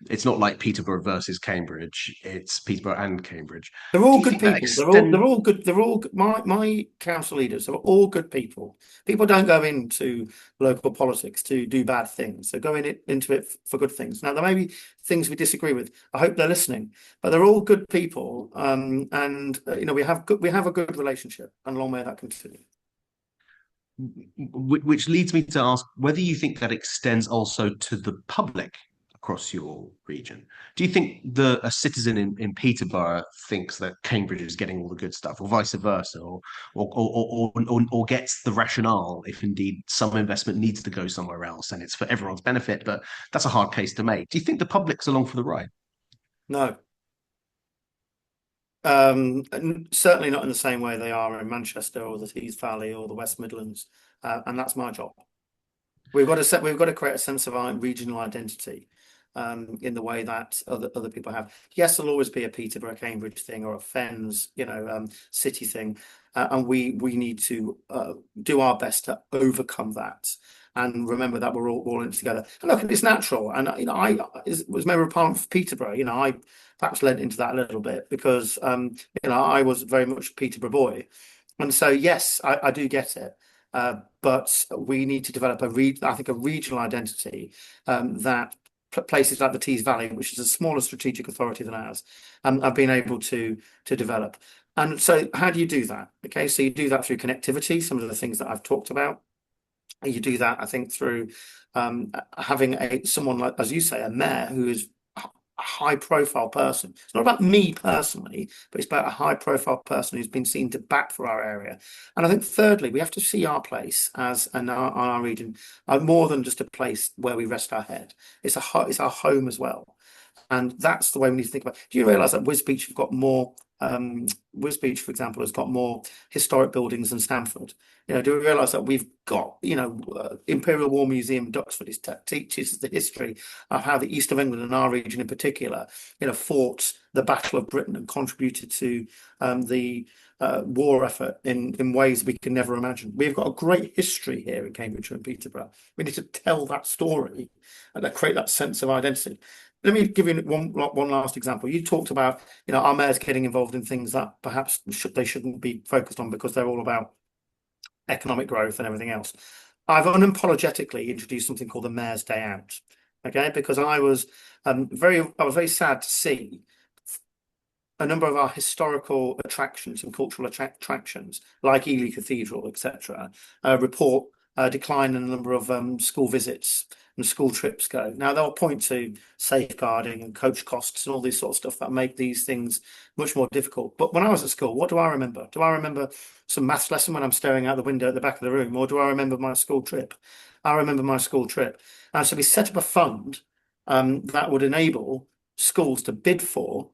it's not like Peterborough versus Cambridge; it's Peterborough and Cambridge. They're all good people. They're all good. They're all my council leaders are all good people. People don't go into local politics to do bad things. They're going into it for good things. Now there may be things we disagree with. I hope they're listening, but they're all good people. And we have a good relationship, and long may that continue. Which leads me to ask whether you think that extends also to the public across your region. Do you think a citizen in Peterborough thinks that Cambridge is getting all the good stuff, or vice versa, or gets the rationale if indeed some investment needs to go somewhere else and it's for everyone's benefit, but that's a hard case to make? Do you think the public's along for the ride? No. Certainly not in the same way they are in Manchester or the Tees Valley or the West Midlands, and that's my job. We've got to create a sense of our regional identity in the way that other people have. Yes, there'll always be a Peterborough, Cambridge thing or a Fens, city thing, and we need to do our best to overcome that. And remember that we're all in it together. And look, it's natural. And I was member of Parliament for Peterborough. I perhaps led into that a little bit because I was very much Peterborough boy, and so yes, I do get it. But we need to develop a regional identity that places like the Tees Valley, which is a smaller strategic authority than ours, have been able to develop. And so, how do you do that? Okay, so you do that through connectivity, some of the things that I've talked about. You do that, I think, through having someone like, as you say, a mayor who is a high profile person. It's not about me personally, but it's about a high profile person who's been seen to bat for our area. And I think thirdly, we have to see our place as our region more than just a place where we rest our head. It's our home as well. And that's the way we need to think about it. Do you realise that Wisbech have got more, Wisbech, for example, has got more historic buildings than Stamford? Do we realise that we've got, Imperial War Museum, Duxford, teaches the history of how the east of England and our region in particular, fought the Battle of Britain and contributed to the war effort in ways we can never imagine. We've got a great history here in Cambridgeshire and Peterborough. We need to tell that story and create that sense of identity. Let me give you one last example. You talked about, our mayors getting involved in things that perhaps they shouldn't be focused on because they're all about economic growth and everything else. I've unapologetically introduced something called the Mayor's Day Out. Okay, because I was very sad to see a number of our historical attractions and cultural attractions, like Ely Cathedral, etc., report a decline in the number of school visits and school trips go. Now, they'll point to safeguarding and coach costs and all this sort of stuff that make these things much more difficult. But when I was at school, what do I remember? Do I remember some maths lesson when I'm staring out the window at the back of the room, or do I remember my school trip? I remember my school trip. And so we set up a fund that would enable schools to bid for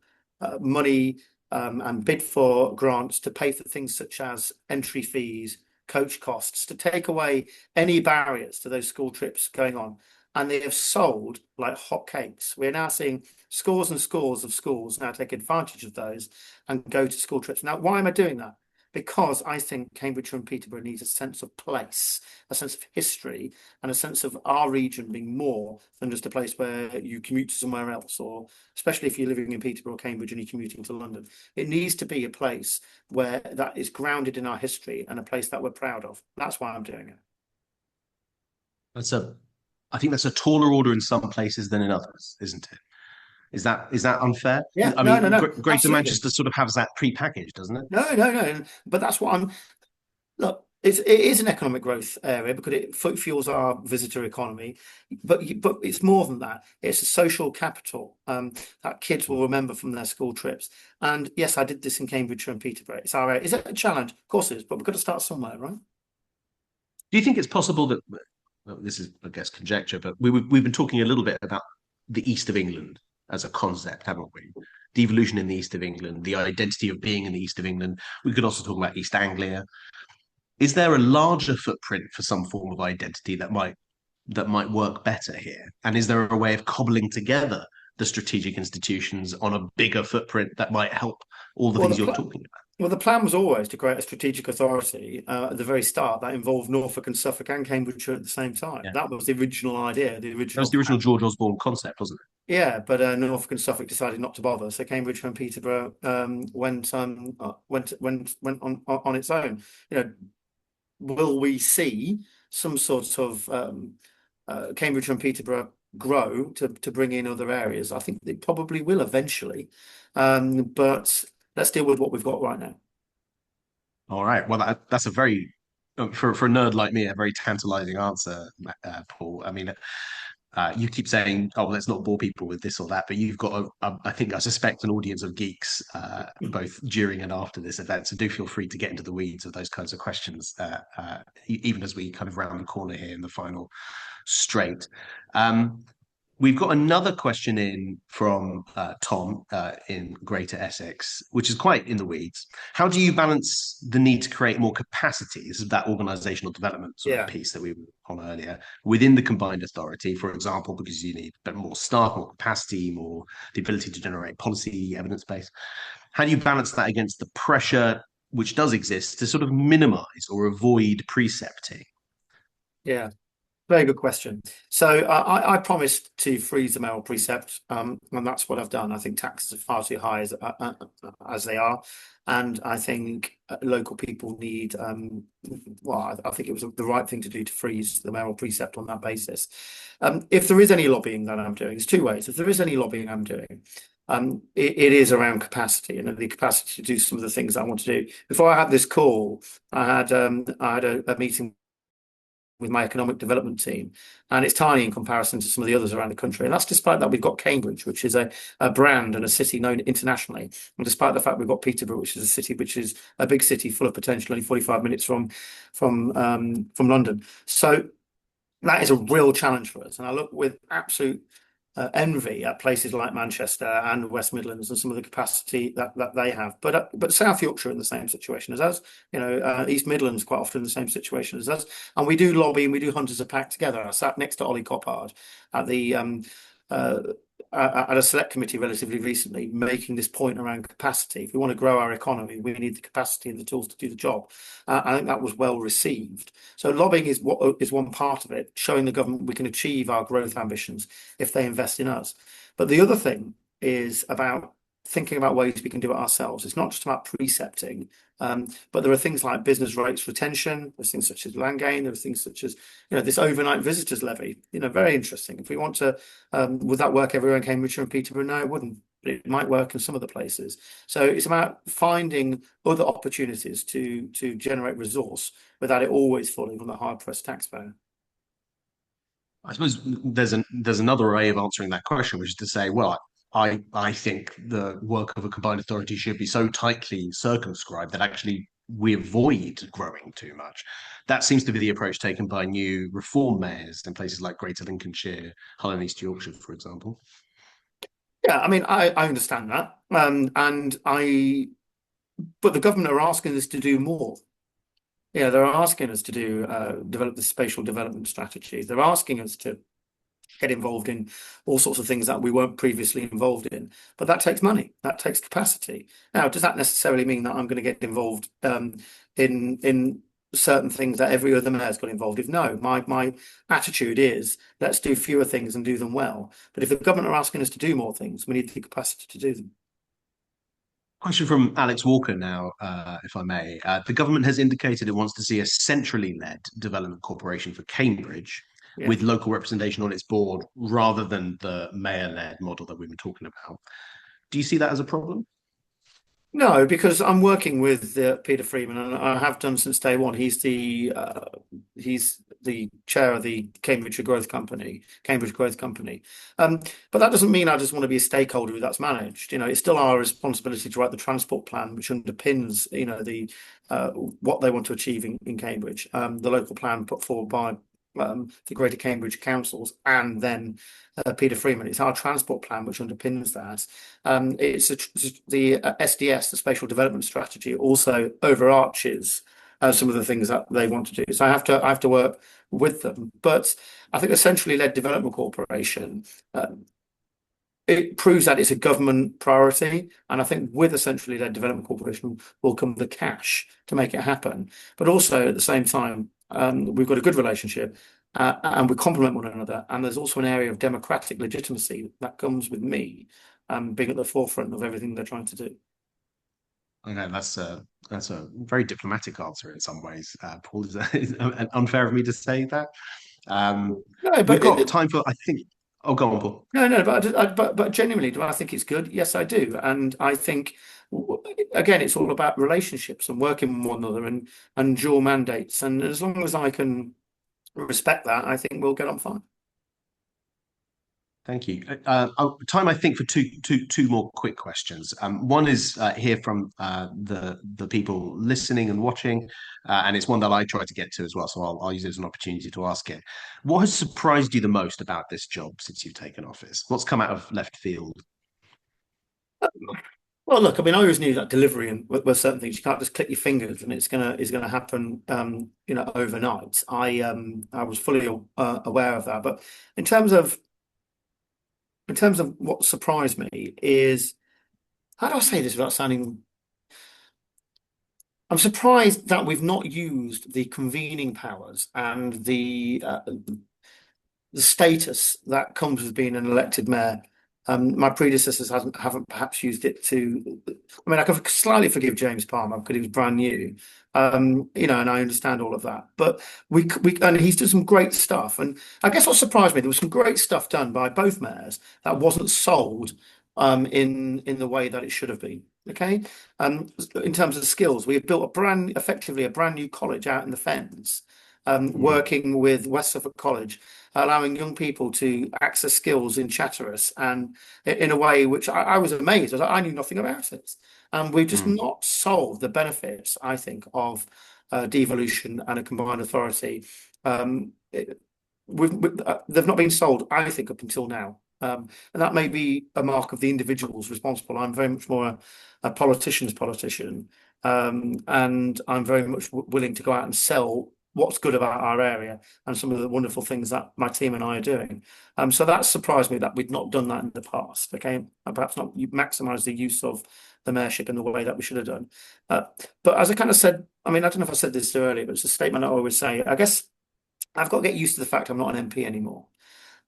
money and bid for grants to pay for things such as entry fees, coach costs, to take away any barriers to those school trips going on. And they have sold like hotcakes. We're now seeing scores and scores of schools now take advantage of those and go to school trips. Now, why am I doing that? Because I think Cambridgeshire and Peterborough needs a sense of place, a sense of history, and a sense of our region being more than just a place where you commute to somewhere else, or especially if you're living in Peterborough or Cambridge and you're commuting to London. It needs to be a place where that is grounded in our history and a place that we're proud of. That's why I'm doing it. I think that's a taller order in some places than in others, isn't it? Is that unfair? Yeah, I no, no, mean, no, Greater absolutely. Manchester sort of has that pre-packaged, doesn't it? No, no, no. But that's what I'm. Look, it is an economic growth area because it fuels our visitor economy, but it's more than that. It's a social capital that kids will remember from their school trips. And yes, I did this in Cambridgeshire and Peterborough. It's our area. Is it a challenge? Of course it is, but we've got to start somewhere, right? Do you think it's possible that, well, this is, I guess, conjecture, but we've been talking a little bit about the East of England as a concept, haven't we? Devolution in the East of England, the identity of being in the East of England. We could also talk about East Anglia. Is there a larger footprint for some form of identity that might work better here? And is there a way of cobbling together the strategic institutions on a bigger footprint that might help all the Well, things you're talking about? the plan was always to create a strategic authority at the very start that involved Norfolk and Suffolk and Cambridgeshire at the same time. Yeah. That was the original idea, the That was original the original plan. George Osborne concept, wasn't Yeah, but Norfolk and Suffolk decided not to bother, so Cambridge and Peterborough went on its own. Will we see some sort of Cambridge and Peterborough grow to bring in other areas? I think they probably will eventually, but let's deal with what we've got right now. All right. Well, that's a very, for a nerd like me, a very tantalizing answer, Paul. I mean, you keep saying, "Oh, let's not bore people with this or that," but you've got, I think, I suspect, an audience of geeks, both during and after this event. So do feel free to get into the weeds of those kinds of questions, even as we kind of round the corner here in the final straight. We've got another question in from Tom in Greater Essex, which is quite in the weeds. How do you balance the need to create more capacity? This is that organizational development sort of Yeah. piece that we were on earlier within the combined authority, for example, because you need more staff, more capacity, more the ability to generate policy evidence base. How do you balance that against the pressure which does exist to sort of minimize or avoid precepting? Yeah. Very good question. So I promised to freeze the mayoral precept, and that's what I've done. I think taxes are far too high as they are, and I think local people need. Well, I think it was the right thing to do to freeze the mayoral precept on that basis. If there is any lobbying that I'm doing, there's two ways. If there is any lobbying I'm doing, it is around capacity and the capacity to do some of the things I want to do. Before I had this call, I had a meeting with my economic development team, and it's tiny in comparison to some of the others around the country. And that's despite that we've got Cambridge, which is a brand and a city known internationally, and despite the fact we've got Peterborough, which is a city which is a big city full of potential, only 45 minutes from London. So that is a real challenge for us, and I look with absolute envy at places like Manchester and West Midlands and some of the capacity that they have. But South Yorkshire in the same situation as us. East Midlands quite often in the same situation as us. And we do lobby and we do hunt as a pack together. I sat next to Ollie Coppard at the uh, at a select committee relatively recently, making this point around capacity. If we want to grow our economy, we need the capacity and the tools to do the job. I think that was well received. So lobbying is one part of it, showing the government we can achieve our growth ambitions if they invest in us. But the other thing is about thinking about ways we can do it ourselves. It's not just about precepting, but there are things like business rates retention. There's things such as land gain. There are things such as this overnight visitors levy. Very interesting. If we want to, would that work everywhere in Cambridgeshire and Peterborough? No, it wouldn't. But it might work in some of the places. So it's about finding other opportunities to generate resource without it always falling on the hard-pressed taxpayer. I suppose there's another way of answering that question, which is to say, well, I think the work of a combined authority should be so tightly circumscribed that actually we avoid growing too much. That seems to be the approach taken by new reform mayors in places like Greater Lincolnshire, Hull and East Yorkshire, for example. Yeah, I mean, I understand that, but the government are asking us to do more. Yeah, they're asking us to develop the spatial development strategy. They're asking us to get involved in all sorts of things that we weren't previously involved in. But that takes money, that takes capacity. Now, does that necessarily mean that I'm going to get involved in certain things that every other mayor's got involved in? No, my attitude is let's do fewer things and do them well. But if the government are asking us to do more things, we need the capacity to do them. Question from Alex Walker now, if I may. The government has indicated it wants to see a centrally led development corporation for Cambridge Yeah. with local representation on its board rather than the mayor led model that we've been talking about. Do you see that as a problem? No, because I'm working with Peter Freeman, and I have done since day one. He's the chair of the Cambridge Growth Company. But that doesn't mean I just want to be a stakeholder who that's managed. It's still our responsibility to write the transport plan, which underpins the what they want to achieve in Cambridge. The local plan put forward by the Greater Cambridge councils, and then Peter Freeman. It's our transport plan which underpins that. The SDS, the Spatial Development Strategy, also overarches some of the things that they want to do. So I have to work with them. But I think a centrally led development corporation. It proves that it's a government priority, and I think with a centrally led development corporation will come the cash to make it happen. But also at the same time, we've got a good relationship, and we complement one another. And there's also an area of democratic legitimacy that comes with me being at the forefront of everything they're trying to do. Okay, that's a very diplomatic answer in some ways. Paul, is that unfair of me to say that? No, We've but got time for, I think. Oh, go on, Paul. no, but genuinely, do I think it's good? Yes, I do, and I think again, it's all about relationships and working with one another and dual mandates. And as long as I can respect that, I think we'll get on fine. Thank you. Time, I think, for two more quick questions. One is here from the people listening and watching, and it's one that I try to get to as well. So I'll use it as an opportunity to ask it. What has surprised you the most about this job since you've taken office? What's come out of left field? Well, look, I mean, I always knew that delivery and with certain things, you can't just click your fingers and it's gonna happen, overnight. I was fully aware of that, but in terms of what surprised me is how do I say this without sounding? I'm surprised that we've not used the convening powers and the status that comes with being an elected mayor. My predecessors haven't perhaps used it to. I mean, I can slightly forgive James Palmer because he was brand new, and I understand all of that. But and he's done some great stuff. And I guess what surprised me, there was some great stuff done by both mayors that wasn't sold in the way that it should have been. Okay, in terms of skills, we have built effectively a brand new college out in the Fens, working with West Suffolk College, allowing young people to access skills in Chatteris and in a way which I was amazed. I knew nothing about it. And we've just Mm. not solved the benefits, I think, of devolution and a combined authority. Um, it- they've not been sold, I think, up until now. And that may be a mark of the individuals responsible. I'm very much more a politician's politician. And I'm very much willing to go out and sell what's good about our area and some of the wonderful things that my team and I are doing. So that surprised me that we'd not done that in the past. Okay, and perhaps not maximise the use of the mayorship in the way that we should have done. Uh, but as I kind of said, I mean, I don't know if I said this earlier, but it's a statement I always say. I guess I've got to get used to the fact I'm not an MP anymore.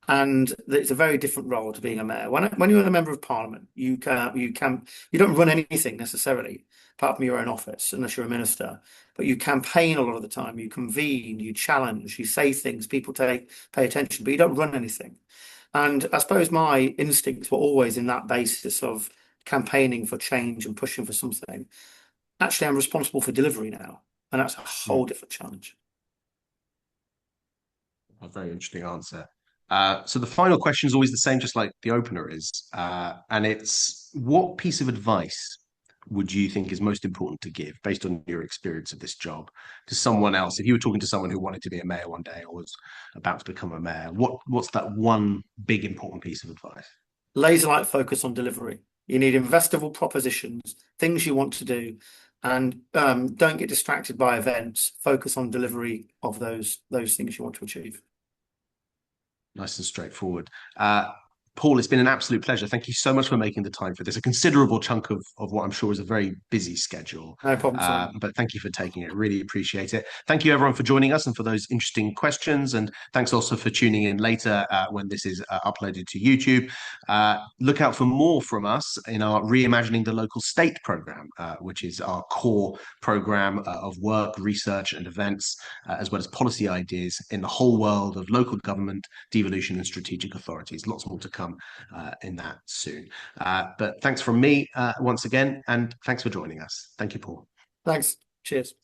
And it's a very different role to being a mayor. When you're a member of parliament, you don't run anything necessarily, apart from your own office, unless you're a minister. But you campaign a lot of the time. You convene, you challenge, you say things. People pay attention, but you don't run anything. And I suppose my instincts were always in that basis of campaigning for change and pushing for something. Actually, I'm responsible for delivery now, and that's a Mm. whole different challenge. A very interesting answer. So the final question is always the same, just like the opener is, and it's what piece of advice would you think is most important to give, based on your experience of this job, to someone else? If you were talking to someone who wanted to be a mayor one day or was about to become a mayor, what's that one big important piece of advice? Laser-like focus on delivery. You need investable propositions, things you want to do, and don't get distracted by events. Focus on delivery of those things you want to achieve. Nice and straightforward. Paul, it's been an absolute pleasure. Thank you so much for making the time for this. A considerable chunk of what I'm sure is a very busy schedule. No problem at all. But thank you for taking it. Really appreciate it. Thank you, everyone, for joining us and for those interesting questions. And thanks also for tuning in later when this is uploaded to YouTube. Look out for more from us in our Reimagining the Local State program, which is our core program of work, research, and events, as well as policy ideas in the whole world of local government, devolution, and strategic authorities. Lots more to come in that soon. But thanks from me once again, and thanks for joining us. Thank you, Paul. Thanks. Cheers.